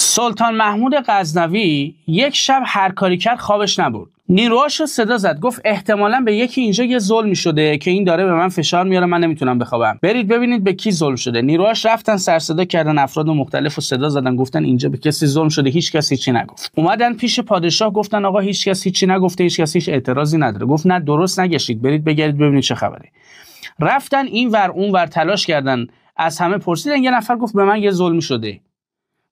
سلطان محمود غزنوی یک شب هر کاری کرد خوابش نبرد. نیروهاشو صدا زد، گفت احتمالاً به یکی اینجا یه ظلمی شده که این داره به من فشار میاره، من نمیتونم بخوابم. برید ببینید به کی ظلم شده. نیروهاش رفتن سر صدا کردن، افراد مختلف رو صدا زدن، گفتن اینجا به کسی ظلم شده، هیچ کسی چی نگفت. اومدن پیش پادشاه گفتن آقا هیچ کسی هیچی نگفته، هیچ کسی هیچ اعتراضی نداره. گفت نه درست نگشید، برید بگردید ببینید چه خبره. رفتن این ور اون ور تلاش کردن، از همه پرسیدن. یه نفر گفت به من یه ظلمی شده،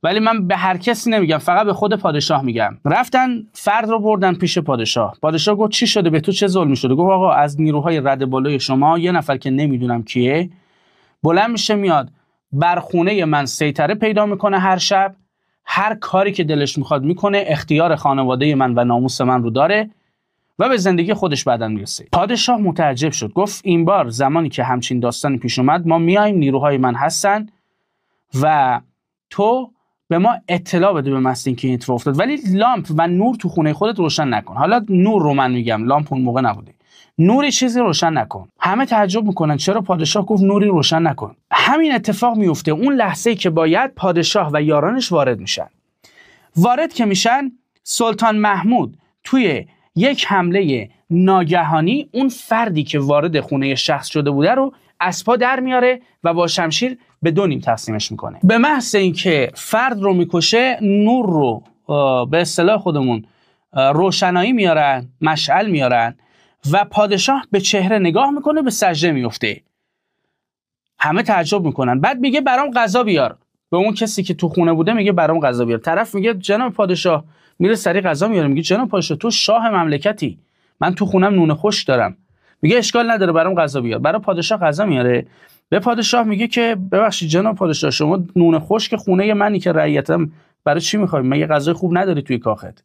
ولی من به هر کسی نمیگم، فقط به خود پادشاه میگم. رفتن فرد رو بردن پیش پادشاه. پادشاه گفت چی شده، به تو چه ظلمی شده؟ گفت آقا از نیروهای رد بالای شما یه نفر که نمیدونم کیه بلند میشه میاد بر خونه من سیطره پیدا میکنه، هر شب هر کاری که دلش میخواد میکنه، اختیار خانواده من و ناموس من رو داره و به زندگی خودش بعداً میرسه. پادشاه متعجب شد، گفت این بار زمانی که همچین داستانی پیش اومد ما میایم، نیروهای من هستن و تو به ما اطلاع بده به مستین که این اتفاق افتاد، ولی لامپ و نور تو خونه خودت روشن نکن. حالا نور رو من میگم، لامپ اون موقع نبوده. نوری چیزی روشن نکن. همه تعجب میکنن چرا پادشاه گفت نوری روشن نکن. همین اتفاق میفته. اون لحظه‌ای که باید پادشاه و یارانش وارد میشن. وارد که میشن، سلطان محمود توی یک حمله ناگهانی اون فردی که وارد خونه شخص شده بوده رو از پا در میاره و با شمشیر به دو نیم تقسیمش میکنه. به محض اینکه فرد رو میکشه، نور رو به اصطلاح خودمون روشنایی میارن، مشعل میارن و پادشاه به چهره نگاه میکنه، به سجده میفته. همه تعجب میکنن. بعد میگه برام غذا بیار. به اون کسی که تو خونه بوده میگه برام غذا بیار. طرف میگه جناب پادشاه، میره سری غذا میاره. میگه جناب پادشاه تو شاه مملکتی، من تو خونم نون خشک دارم. میگه اشکال نداره برام غذا بیار. برای پادشاه غذا میاره. به پادشاه میگه که ببخشید جناب پادشاه، شما نون خشک خونه منی که رعیتم، برای چی میخوای؟ مگه غذای خوب نداری توی کاخت؟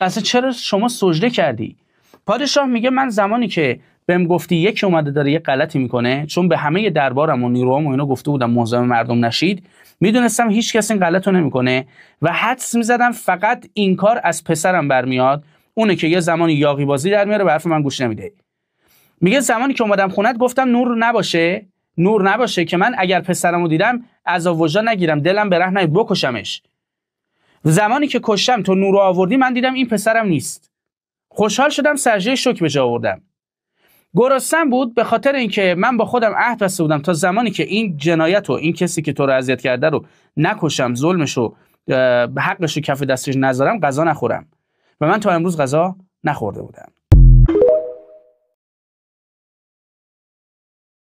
اصلا چرا شما سجده کردی؟ پادشاه میگه من زمانی که بهم گفتی یکی اومده داره یه غلطی میکنه، چون به همه دربارم و نیروام و اینا گفته بودم مزاحم مردم نشید، میدونستم هیچ کس این غلطو نمیکنه و حدس میزدم فقط این کار از پسرم برمیاد، اونه که یه زمانی یاغی بازی در میاره، به حرف من گوش نمیده. میگه زمانی که اومدم خونت گفتم نور نباشه که من اگر پسرمو دیدم عذاب وجدان نگیرم، دلم به ره نیاد بکشمش. زمانی که کشتم تو نور رو آوردی، من دیدم این پسرم نیست. خوشحال شدم، سجده شکر به جا آوردم. گرسنم بود به خاطر اینکه من با خودم عهد بسته بودم تا زمانی که این جنایت و این کسی که تو رو اذیت کرده رو نکشم، ظلمشو حقشو کف دستش نذارم، غذا نخورم. و من تا امروز غذا نخورده بودم.